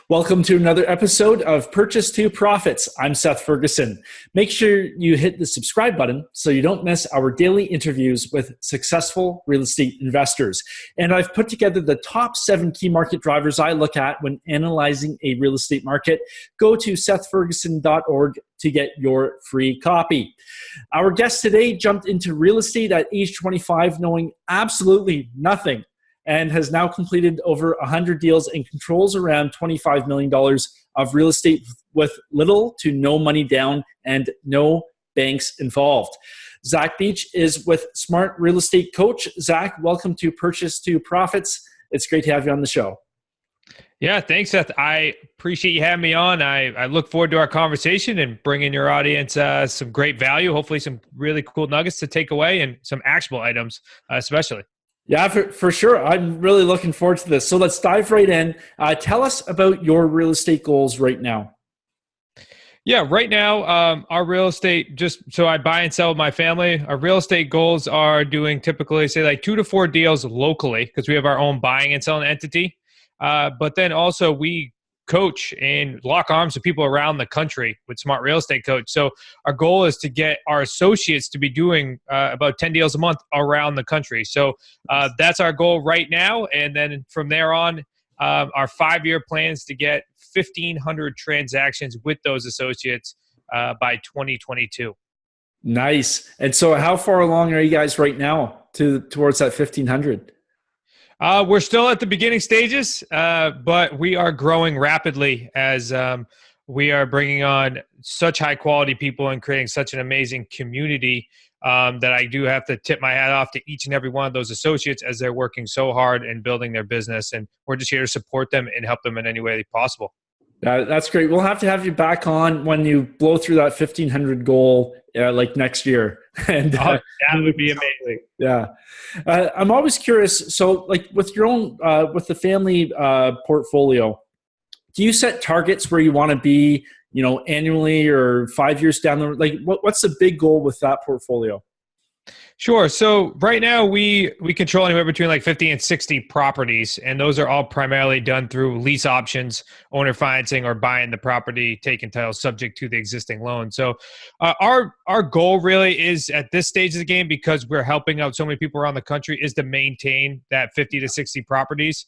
Welcome to another episode of Purchase to Profits. I'm Seth Ferguson. Make sure you hit the subscribe button so you don't miss our daily interviews with successful real estate investors. And I've put together the top 7 key market drivers I look at when analyzing a real estate market. Go to sethferguson.org to get your free copy. Our guest today jumped into real estate at age 25, knowing absolutely nothing, and has now completed over 100 deals and controls around $25 million of real estate with little to no money down and no banks involved. Zach Beach is with Smart Real Estate Coach. Zach, welcome to Purchase to Profits. It's great to have you on the show. Yeah, thanks, Seth. I appreciate you having me on. I look forward to our conversation and bringing your audience some great value, hopefully some really cool nuggets to take away and some actionable items, especially. Yeah, for sure. I'm really looking forward to this. So let's dive right in. Tell us about your real estate goals right now. Yeah, right now, our real estate, just so I buy and sell with my family, our real estate goals are doing typically, say, like 2 to 4 deals locally because we have our own buying and selling entity. But then also we coach and lock arms with people around the country with Smart Real Estate Coach. So our goal is to get our associates to be doing about 10 deals a month around the country. So that's our goal right now. And then from there on, our 5-year plans to get 1,500 transactions with those associates by 2022. Nice. And so how far along are you guys right now towards that 1,500? We're still at the beginning stages, but we are growing rapidly as we are bringing on such high quality people and creating such an amazing community that I do have to tip my hat off to each and every one of those associates as they're working so hard and building their business. And we're just here to support them and help them in any way possible. That's great. We'll have to have you back on when you blow through that 1,500 goal, like next year. And that would be amazing. Yeah. I'm always curious. So like with your own, with the family portfolio, do you set targets where you want to be, annually or 5 years down the road? Like what's the big goal with that portfolio? Sure. So right now we control anywhere between like 50 and 60 properties, and those are all primarily done through lease options, owner financing, or buying the property, taking title subject to the existing loan. So our goal really is at this stage of the game, because we're helping out so many people around the country, is to maintain that 50 to 60 properties.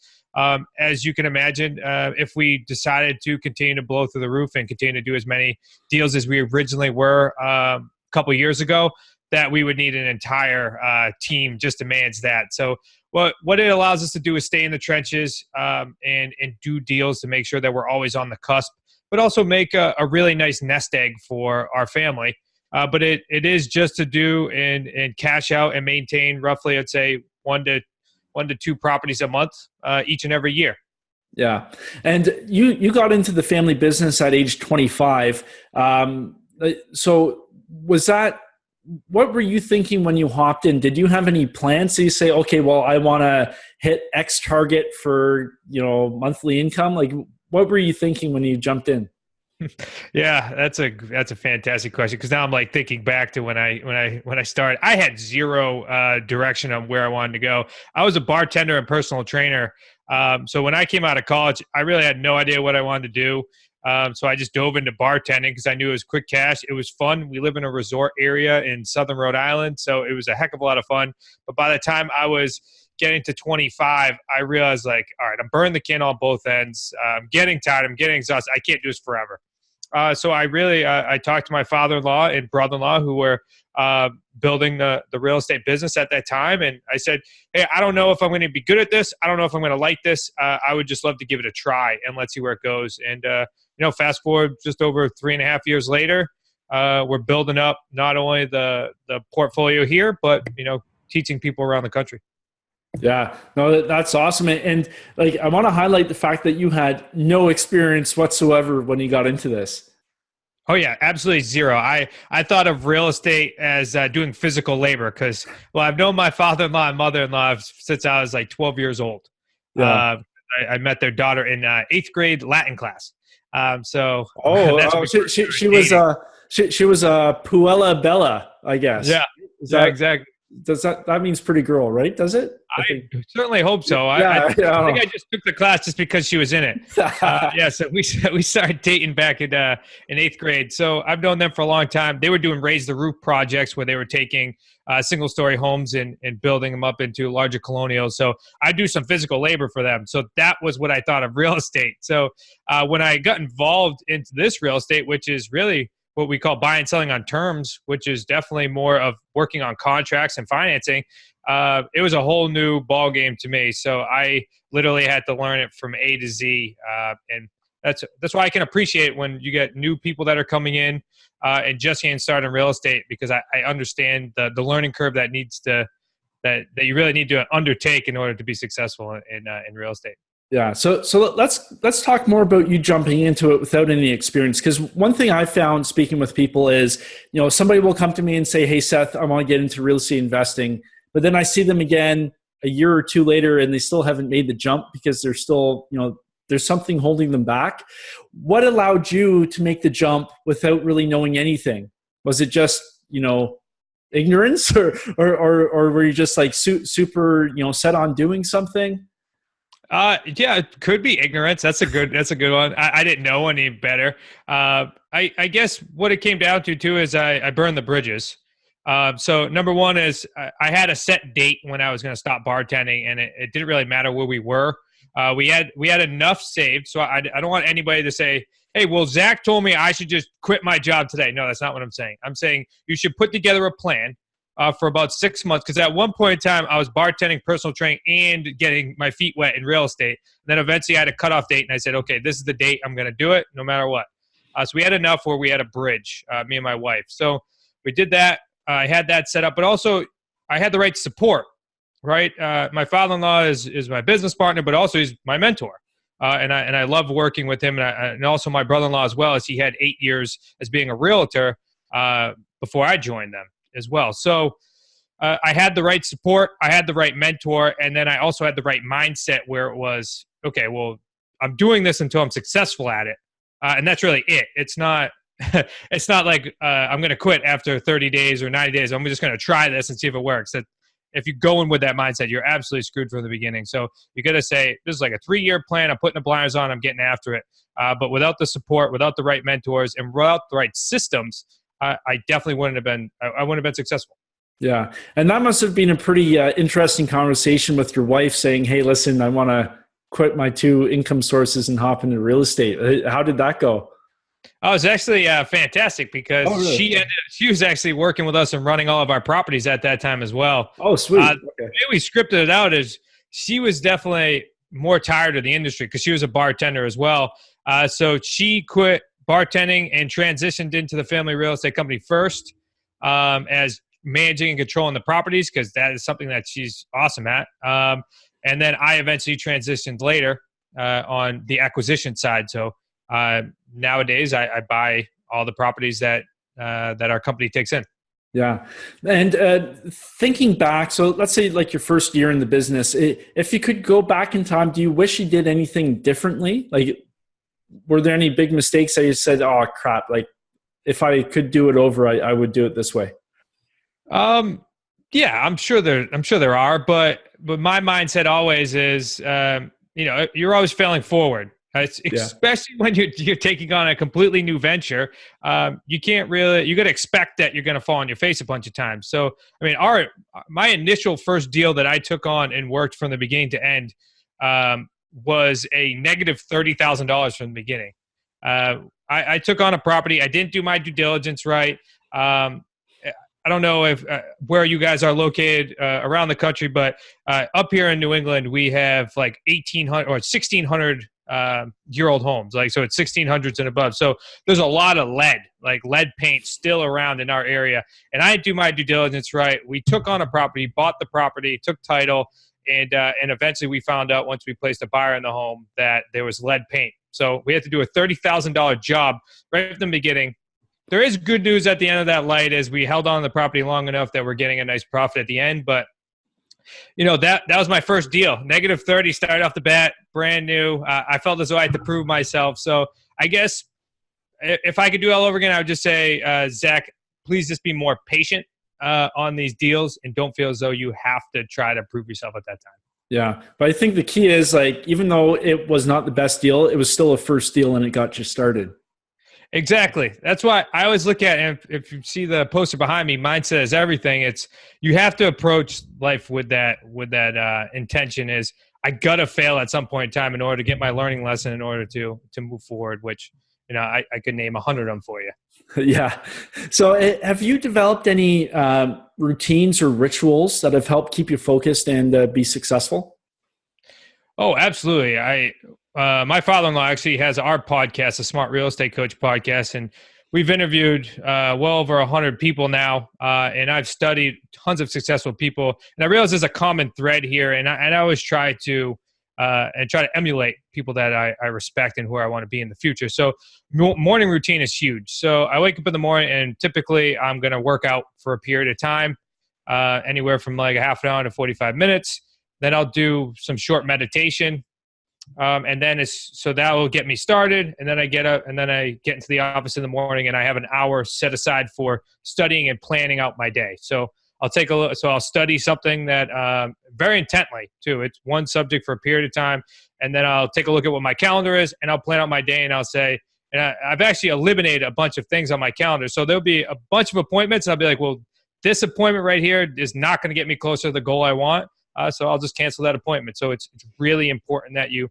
As you can imagine, if we decided to continue to blow through the roof and continue to do as many deals as we originally were a couple of years ago, that we would need an entire team just to manage that. So what it allows us to do is stay in the trenches and do deals to make sure that we're always on the cusp, but also make a really nice nest egg for our family. But it is just to do and cash out and maintain roughly, I'd say, 1 to 2 properties a month each and every year. Yeah. And you got into the family business at age 25. So what were you thinking when you hopped in? Did you have any plans? So you say, okay, well, I want to hit X target for, monthly income. Like, what were you thinking when you jumped in? Yeah, that's a fantastic question, because now I'm like thinking back to when I started. I had zero direction on where I wanted to go. I was a bartender and personal trainer. So when I came out of college, I really had no idea what I wanted to do. So I just dove into bartending because I knew it was quick cash. It was fun. We live in a resort area in Southern Rhode Island, so it was a heck of a lot of fun. But by the time I was getting to 25, I realized, like, all right, I'm burning the candle on both ends. I'm getting tired. I'm getting exhausted. I can't do this forever. So I really I talked to my father-in-law and brother-in-law who were building the real estate business at that time. And I said, hey, I don't know if I'm going to be good at this. I don't know if I'm going to like this. I would just love to give it a try and let's see where it goes. And, fast forward just over 3.5 years later, we're building up not only the portfolio here, but, teaching people around the country. Yeah, no, that's awesome. And like, I want to highlight the fact that you had no experience whatsoever when you got into this. Oh yeah, absolutely zero. I thought of real estate as doing physical labor because, well, I've known my father-in-law and mother-in-law since I was like 12 years old. Yeah. I met their daughter in 8th grade Latin class. So she was a Puella Bella, I guess. Yeah, exactly. Does that means pretty girl, right? Does it? I I think. certainly hope so. Yeah. I think Yeah. I just took the class just because she was in it. Yeah, so we started dating back in eighth grade. So I've known them for a long time. They were doing raise the roof projects where they were taking single story homes and building them up into larger colonials. So I do some physical labor for them. So that was what I thought of real estate. So when I got involved into this real estate, which is really what we call buying and selling on terms, which is definitely more of working on contracts and financing, it was a whole new ball game to me. So I literally had to learn it from A to Z, and that's why I can appreciate when you get new people that are coming in and just getting started in real estate, because I understand the learning curve that that you really need to undertake in order to be successful in real estate. Yeah. So let's talk more about you jumping into it without any experience. Because one thing I found speaking with people is, somebody will come to me and say, "Hey, Seth, I want to get into real estate investing," but then I see them again a year or two later, and they still haven't made the jump because they're still, there's something holding them back. What allowed you to make the jump without really knowing anything? Was it just, ignorance, or were you just like super, set on doing something? Yeah, it could be ignorance. That's a good one. I didn't know any better. I guess what it came down to too is I burned the bridges. So number one is I had a set date when I was going to stop bartending, and it didn't really matter where we were. We had enough saved, so I don't want anybody to say, "Hey, well, Zach told me I should just quit my job today." No, that's not what I'm saying. I'm saying you should put together a plan for about 6 months, because at one point in time I was bartending, personal training, and getting my feet wet in real estate. And then eventually I had a cutoff date, and I said, "Okay, this is the date. I'm going to do it, no matter what." So we had enough where we had a bridge, me and my wife. So we did that. I had that set up, but also I had the right support. Right, my father-in-law is my business partner, but also he's my mentor, and I love working with him, and also my brother-in-law as well, as he had 8 years as being a realtor before I joined them as well. So I had the right support, I had the right mentor, and then I also had the right mindset where it was, okay, well, I'm doing this until I'm successful at it, and that's really it. It's not. It's not like I'm going to quit after 30 days or 90 days. I'm just going to try this and see if it works. That if you go in with that mindset, you're absolutely screwed from the beginning. So you got to say, this is like a 3-year plan. I'm putting the blinders on. I'm getting after it. But without the support, without the right mentors, and without the right systems, I definitely wouldn't have been. I wouldn't have been successful. Yeah. And that must have been a pretty interesting conversation with your wife saying, "Hey, listen, I want to quit my two income sources and hop into real estate." How did that go? Oh, it was actually fantastic, Oh, because really? she was actually working with us and running all of our properties at that time as well. Oh, sweet. The Okay. way we scripted it out is she was definitely more tired of the industry because she was a bartender as well. So she quit bartending and transitioned into the family real estate company first, as managing and controlling the properties, because that is something that she's awesome at. And then I eventually transitioned later on the acquisition side. So nowadays I buy all the properties that our company takes in. Yeah. And thinking back, so let's say like your first year in the business, if you could go back in time, do you wish you did anything differently? Like, were there any big mistakes that you said, "Oh, crap, like if I could do it over, I would do it this way"? Um, yeah, I'm sure there are, but my mindset always is, you're always failing forward. Yeah. Especially when you're taking on a completely new venture. You can't really, you got to expect that you're going to fall on your face a bunch of times. So, I mean, my initial first deal that I took on and worked from the beginning to end was a negative $30,000 from the beginning. I took on a property. I didn't do my due diligence right. I don't know if where you guys are located around the country, but up here in New England, we have like 1,800 or 1,600 year old homes. Like, so it's 1,600s and above. So there's a lot of lead paint still around in our area. And I didn't do my due diligence right. We took on a property, bought the property, took title, and eventually we found out, once we placed a buyer in the home, that there was lead paint. So we had to do a $30,000 job right from the beginning. There is good news at the end of that light, as we held on to the property long enough that we're getting a nice profit at the end. But that was my first deal. Negative 30 started off the bat, brand new. I felt as though I had to prove myself. So I guess if I could do it all over again, I would just say, Zach, please just be more patient. on these deals and don't feel as though you have to try to prove yourself at that time. Yeah. But I think the key is like, even though it was not the best deal, it was still a first deal and it got you started. Exactly. That's why I always look at it. If you see the poster behind me, mindset is everything. It's you have to approach life with that intention. Is I gotta fail at some point in time in order to get my learning lesson in order to move forward. Which I could name 100 of them for you. Yeah. So have you developed any routines or rituals that have helped keep you focused and be successful? Oh, absolutely. My father-in-law actually has our podcast, the Smart Real Estate Coach podcast, and we've interviewed well over 100 people now, and I've studied tons of successful people, and I realize there's a common thread here, and I always try to emulate people that I respect and where I want to be in the future. So morning routine is huge. So I wake up in the morning, and typically I'm going to work out for a period of time, anywhere from like a half an hour to 45 minutes. Then I'll do some short meditation. And then so that will get me started. And then I get up and then I get into the office in the morning and I have an hour set aside for studying and planning out my day. So I'll take a look. So I'll study something that very intently too. It's one subject for a period of time. And then I'll take a look at what my calendar is and I'll plan out my day and I'll say, and I've actually eliminated a bunch of things on my calendar. So there'll be a bunch of appointments. And I'll be like, well, this appointment right here is not going to get me closer to the goal I want. So I'll just cancel that appointment. So it's really important that you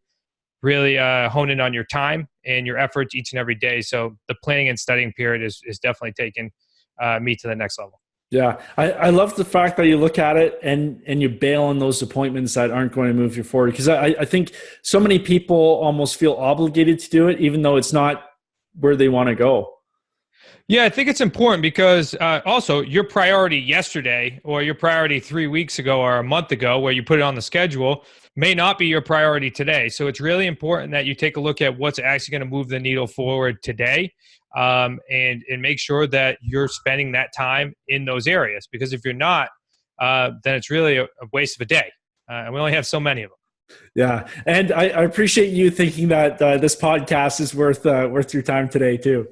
really hone in on your time and your efforts each and every day. So the planning and studying period is definitely taking me to the next level. Yeah. I love the fact that you look at it and you bail on those appointments that aren't going to move you forward. Because I think so many people almost feel obligated to do it, even though it's not where they want to go. Yeah, I think it's important because also your priority yesterday or your priority 3 weeks ago or a month ago where you put it on the schedule may not be your priority today. So it's really important that you take a look at what's actually going to move the needle forward today and make sure that you're spending that time in those areas. Because if you're not, then it's really a waste of a day. And we only have so many of them. Yeah. And I appreciate you thinking that this podcast is worth your time today too.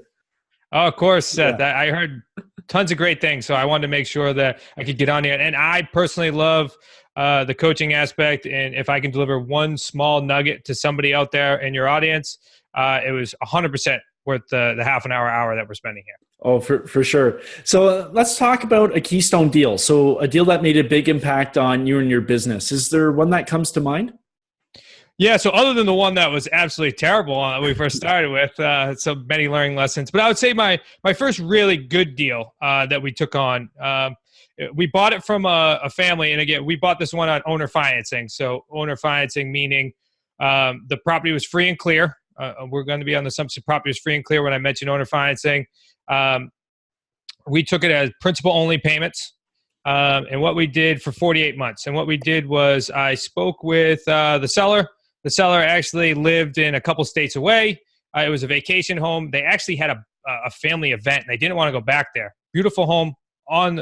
Oh, of course, Seth. Yeah. I heard tons of great things, so I wanted to make sure that I could get on here. And I personally love the coaching aspect, and if I can deliver one small nugget to somebody out there in your audience, it was 100% worth the half an hour that we're spending here. Oh, for sure. So let's talk about a Keystone deal. So a deal that made a big impact on you and your business. Is there one that comes to mind? Yeah, so other than the one that was absolutely terrible that we first started with, so many learning lessons, but I would say my first really good deal that we took on, we bought it from a family, and again, we bought this one on owner financing. So owner financing meaning the property was free and clear. We're going to be on the assumption property was free and clear when I mentioned owner financing. We took it as principal-only payments. And what we did for 48 months. And what we did was I spoke with the seller. The seller actually lived in a couple states away. It was a vacation home. They actually had a family event, and they didn't want to go back there. Beautiful home on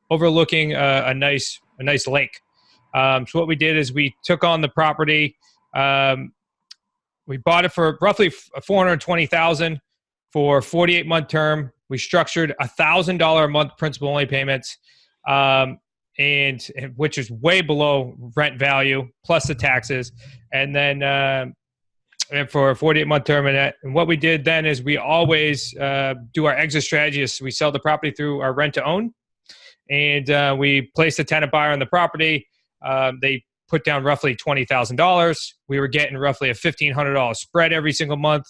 overlooking a nice lake. So what we did is we took on the property. We bought it for roughly $420,000 for 48-month term. We structured $1,000 a month principal-only payments. And which is way below rent value plus the taxes, and then and for a 48-month term. And what we did then is we always do our exit strategy is we sell the property through our rent to own, and we place a tenant buyer on the property. They put down roughly $20,000. We were getting roughly a $1,500 spread every single month,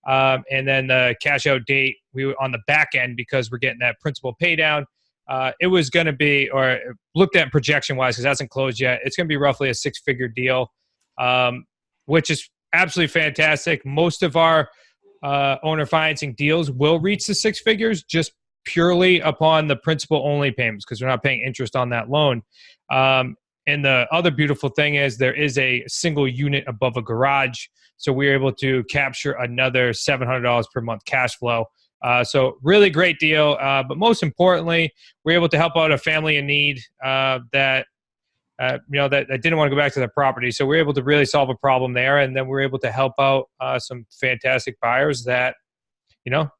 and then the cash out date we were on the back end because we're getting that principal pay down. It was going to be, or looked at projection-wise, because it hasn't closed yet, it's going to be roughly a six-figure deal, which is absolutely fantastic. Most of our owner financing deals will reach the six figures just purely upon the principal-only payments because we're not paying interest on that loan. And the other beautiful thing is there is a single unit above a garage, so we're able to capture another $700 per month cash flow. So really great deal. But most importantly, we're able to help out a family in need that didn't want to go back to their property. So we're able to really solve a problem there. And then we're able to help out some fantastic buyers that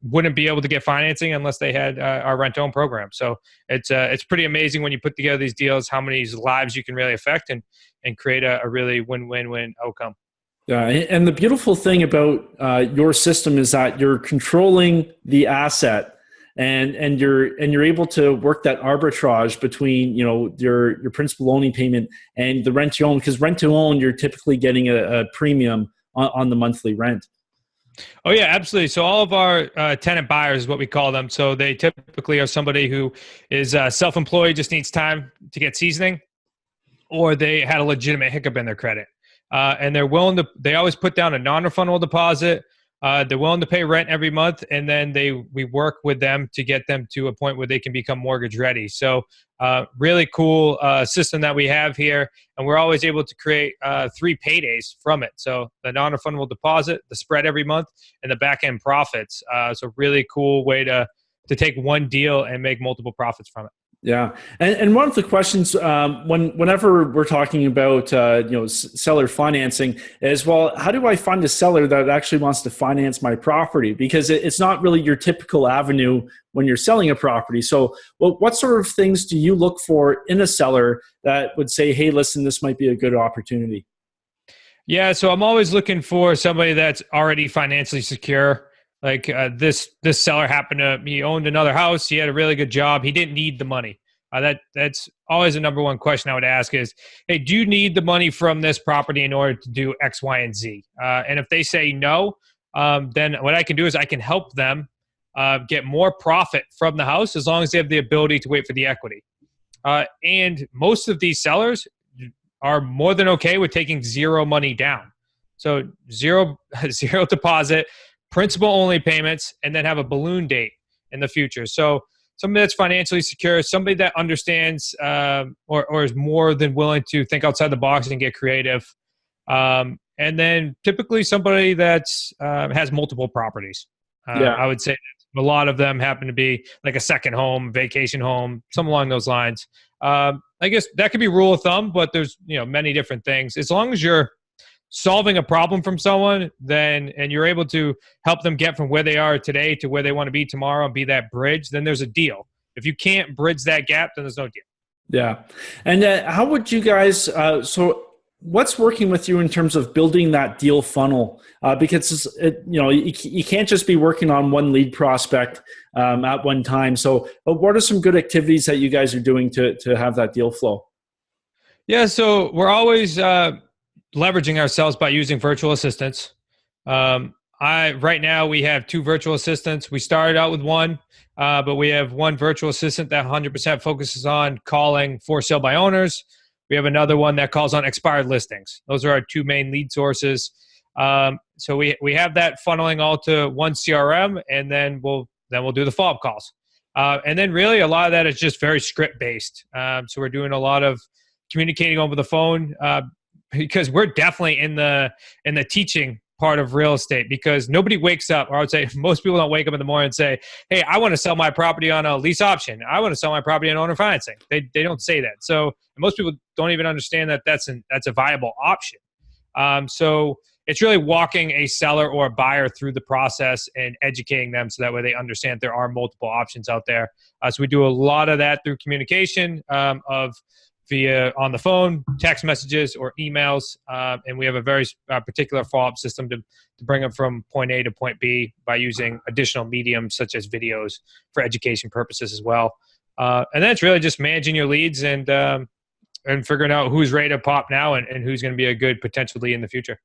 wouldn't be able to get financing unless they had our rent-to-own program. So it's pretty amazing when you put together these deals, how many lives you can really affect and create a really win-win-win outcome. Yeah, and the beautiful thing about your system is that you're controlling the asset, and you're able to work that arbitrage between your principal only payment and the rent to own, because rent to own you're typically getting a premium on the monthly rent. Oh yeah, absolutely. So all of our tenant buyers is what we call them. So they typically are somebody who is self-employed, just needs time to get seasoning, or they had a legitimate hiccup in their credit. And they always put down a non-refundable deposit. They're willing to pay rent every month, and then we work with them to get them to a point where they can become mortgage ready. So really cool system that we have here, and we're always able to create 3 paydays from it. So the non-refundable deposit, the spread every month, and the back-end profits. So really cool way to take one deal and make multiple profits from it. Yeah, and one of the questions whenever we're talking about seller financing is, well, how do I find a seller that actually wants to finance my property? Because it's not really your typical avenue when you're selling a property. So, what sort of things do you look for in a seller that would say, hey, listen, this might be a good opportunity? Yeah, so I'm always looking for somebody that's already financially secure. Like this seller he owned another house. He had a really good job. He didn't need the money. That's always the number one question I would ask is, hey, do you need the money from this property in order to do X, Y, and Z? And if they say no, then what I can do is I can help them get more profit from the house as long as they have the ability to wait for the equity. And most of these sellers are more than okay with taking zero money down. So zero deposit, principal only payments, and then have a balloon date in the future. So somebody that's financially secure, somebody that understands or is more than willing to think outside the box and get creative. And then typically somebody that has multiple properties. I would say a lot of them happen to be like a second home, vacation home, something along those lines. I guess that could be rule of thumb, but there's many different things. As long as you're solving a problem from someone, and you're able to help them get from where they are today to where they want to be tomorrow and be that bridge, then there's a deal. If you can't bridge that gap, then there's no deal. Yeah. And how would you guys, so what's working with you in terms of building that deal funnel? Because you can't just be working on one lead prospect at one time. So what are some good activities that you guys are doing to have that deal flow? Yeah, so we're always leveraging ourselves by using virtual assistants. Right now we have 2 virtual assistants. We started out with one, but we have one virtual assistant that 100% focuses on calling for sale by owners. We have another one that calls on expired listings. Those are our 2 main lead sources. So we have that funneling all to one CRM, and then we'll do the follow-up calls. And then really a lot of that is just very script based. So we're doing a lot of communicating over the phone, because we're definitely in the teaching part of real estate, because nobody wakes up, or I would say most people don't wake up in the morning and say, hey, I want to sell my property on a lease option. I want to sell my property on owner financing. They don't say that. So most people don't even understand that that's a viable option. So it's really walking a seller or a buyer through the process and educating them so that way they understand there are multiple options out there. So we do a lot of that through communication via on the phone, text messages, or emails. And we have a very particular follow-up system to bring them from point A to point B by using additional mediums such as videos for education purposes as well. And then it's really just managing your leads and figuring out who's ready to pop now and who's going to be a good potential lead in the future.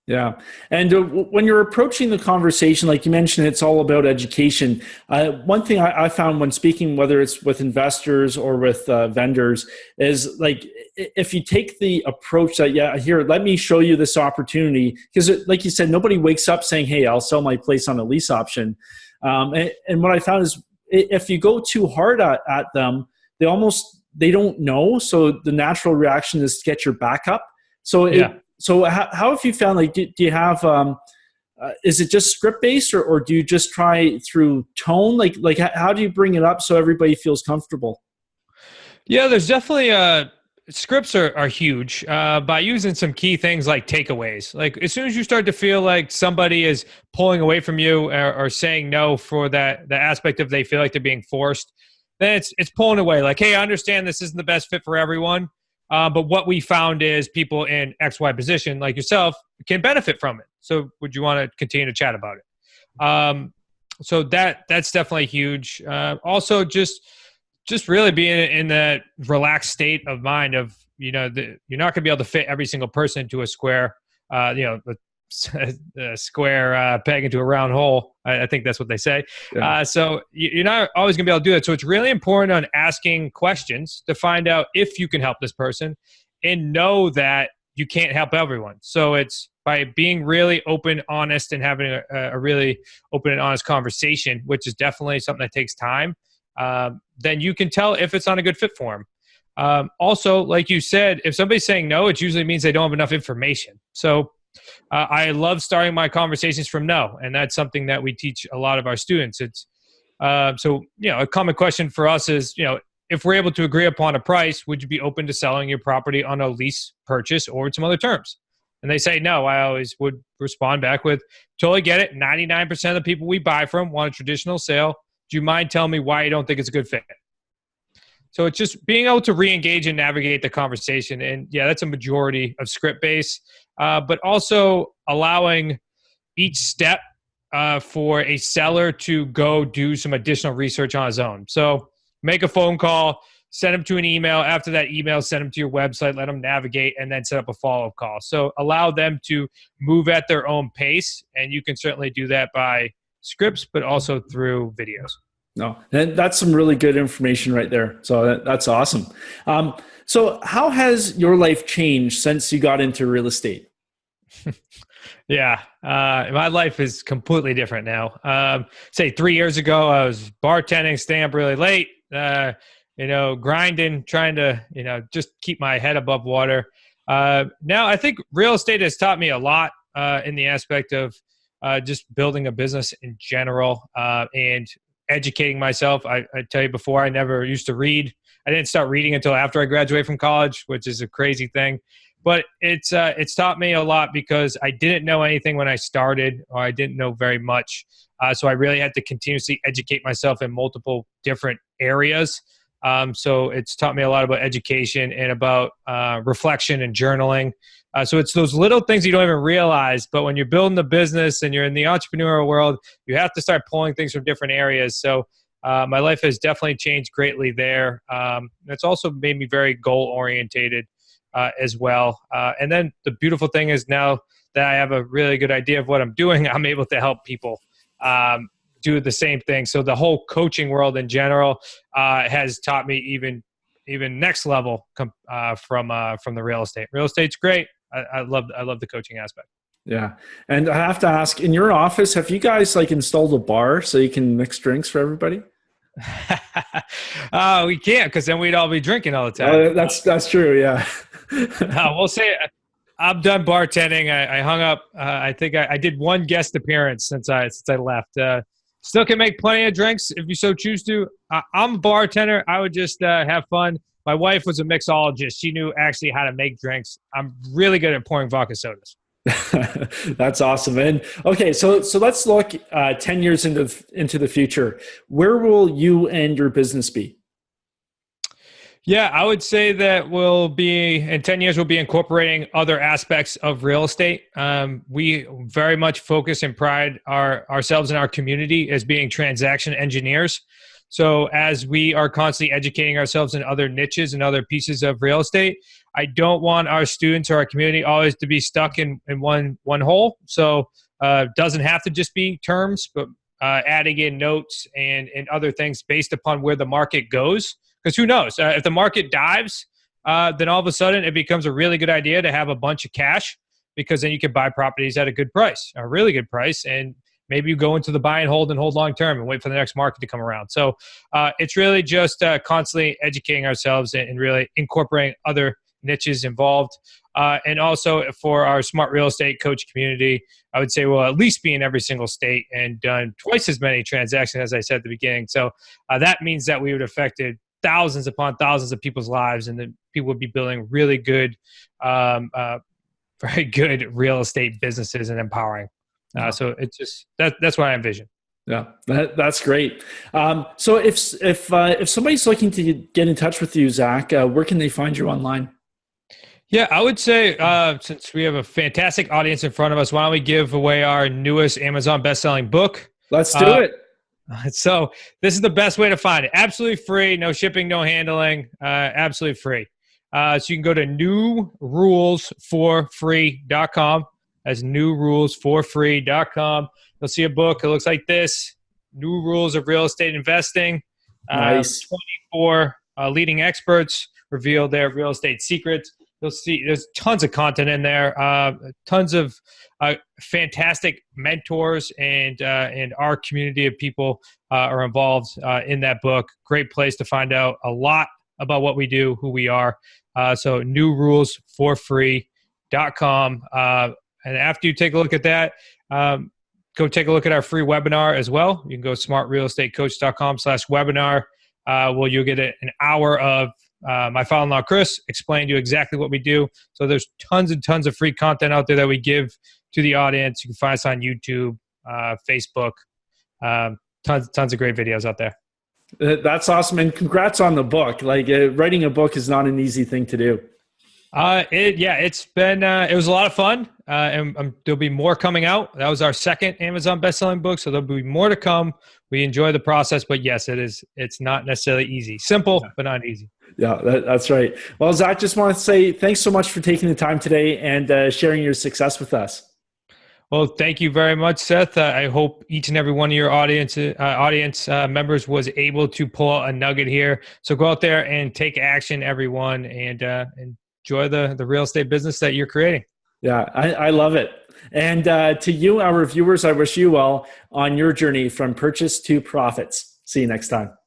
Yeah. And when you're approaching the conversation, like you mentioned, it's all about education. One thing I found when speaking, whether it's with investors or with vendors, is like, if you take the approach that, yeah, here, let me show you this opportunity. Because like you said, nobody wakes up saying, hey, I'll sell my place on a lease option. And what I found is if you go too hard at them, they don't know. So the natural reaction is to get your back up. So So how have you found, like, do you have, is it just script based or do you just try through tone? Like how do you bring it up so everybody feels comfortable? Yeah, there's definitely scripts are huge by using some key things like takeaways. Like as soon as you start to feel like somebody is pulling away from you or saying no for the aspect of they feel like they're being forced, then it's pulling away. Like, hey, I understand this isn't the best fit for everyone, but what we found is people in XY position like yourself can benefit from it. So would you want to continue to chat about it? So that's definitely huge. Also, just really being in that relaxed state of mind of, you're not going to be able to fit every single person into a square, a square peg into a round hole. I think that's what they say. Yeah. So you're not always going to be able to do it. So it's really important on asking questions to find out if you can help this person and know that you can't help everyone. So it's by being really open, honest, and having a really open and honest conversation, which is definitely something that takes time. Then you can tell if it's not a good fit for them. Also, like you said, if somebody's saying no, it usually means they don't have enough information. So I love starting my conversations from no, and that's something that we teach a lot of our students. It's a common question for us is, if we're able to agree upon a price, would you be open to selling your property on a lease purchase or some other terms? And they say no. I always would respond back with, totally get it. 99% of the people we buy from want a traditional sale. Do you mind telling me why you don't think it's a good fit? So it's just being able to re-engage and navigate the conversation. And yeah, that's a majority of script base, but also allowing each step for a seller to go do some additional research on his own. So make a phone call, send them to an email. After that email, send them to your website, let them navigate, and then set up a follow-up call. So allow them to move at their own pace. And you can certainly do that by scripts, but also through videos. No, and that's some really good information right there. So that's awesome. So how has your life changed since you got into real estate? Yeah, my life is completely different now. Say 3 years ago, I was bartending, staying up really late, grinding, trying to, just keep my head above water. Now I think real estate has taught me a lot in the aspect of just building a business in general and educating myself. I tell you before, I never used to read. I didn't start reading until after I graduated from college, which is a crazy thing. But it's taught me a lot because I didn't know anything when I started, or I didn't know very much. So I really had to continuously educate myself in multiple different areas. So it's taught me a lot about education and about reflection and journaling. So it's those little things you don't even realize, but when you're building the business and you're in the entrepreneurial world, you have to start pulling things from different areas. So my life has definitely changed greatly there. It's also made me very goal-orientated as well. And then the beautiful thing is now that I have a really good idea of what I'm doing, I'm able to help people do the same thing. So the whole coaching world in general has taught me even next level from the real estate. Real estate's great. I love the coaching aspect. Yeah. And I have to ask, in your office, have you guys installed a bar so you can mix drinks for everybody? We can't, because then we'd all be drinking all the time. That's true. Yeah. We'll say I'm done bartending. I hung up. I think I did one guest appearance since I left. Still can make plenty of drinks if you so choose to. I'm a bartender. I would just have fun. My wife was a mixologist. She knew actually how to make drinks. I'm really good at pouring vodka sodas. That's awesome. And okay, so let's look 10 years into the future. Where will you and your business be? Yeah, I would say that in 10 years, we'll be incorporating other aspects of real estate. We very much focus and pride ourselves in our community as being transaction engineers. So as we are constantly educating ourselves in other niches and other pieces of real estate, I don't want our students or our community always to be stuck in one hole. So it doesn't have to just be terms, but adding in notes and other things based upon where the market goes. Because who knows? If the market dives, then all of a sudden it becomes a really good idea to have a bunch of cash, because then you can buy properties at a good price, a really good price, and maybe you go into the buy and hold long term and wait for the next market to come around. So it's really just constantly educating ourselves and really incorporating other niches involved. And also for our smart real estate coach community, I would say we'll at least be in every single state and done twice as many transactions as I said at the beginning. So that means that we would have affected thousands upon thousands of people's lives, and that people would be building really good, very good real estate businesses and empowering. So it's just that's what I envision. Yeah, that's great. So if somebody's looking to get in touch with you, Zach, where can they find you online? Yeah, I would say since we have a fantastic audience in front of us, why don't we give away our newest Amazon best-selling book? Let's do it. So this is the best way to find it. Absolutely free, no shipping, no handling, absolutely free. So you can go to newrulesforfree.com. That's newrulesforfree.com. You'll see a book. It looks like this: New Rules of Real Estate Investing. Nice. 24 leading experts reveal their real estate secrets. You'll see there's tons of content in there, tons of fantastic mentors, and our community of people are involved in that book. Great place to find out a lot about what we do, who we are. So newrulesforfree.com. And after you take a look at that, go take a look at our free webinar as well. You can go smartrealestatecoach.com/webinar. Well, you'll get an hour of my father-in-law, Chris, explain to you exactly what we do. So there's tons and tons of free content out there that we give to the audience. You can find us on YouTube, Facebook, tons of great videos out there. That's awesome. And congrats on the book. Like writing a book is not an easy thing to do. It's been, it was a lot of fun. And there'll be more coming out. That was our second Amazon best-selling book. So there'll be more to come. We enjoy the process, but yes, it's not necessarily easy. Simple, but not easy. Yeah, that's right. Well, Zach, just want to say thanks so much for taking the time today and sharing your success with us. Well, thank you very much, Seth. I hope each and every one of your audience members was able to pull out a nugget here. So go out there and take action, everyone, and enjoy the real estate business that you're creating. Yeah, I love it. And to you, our viewers, I wish you well on your journey from purchase to profits. See you next time.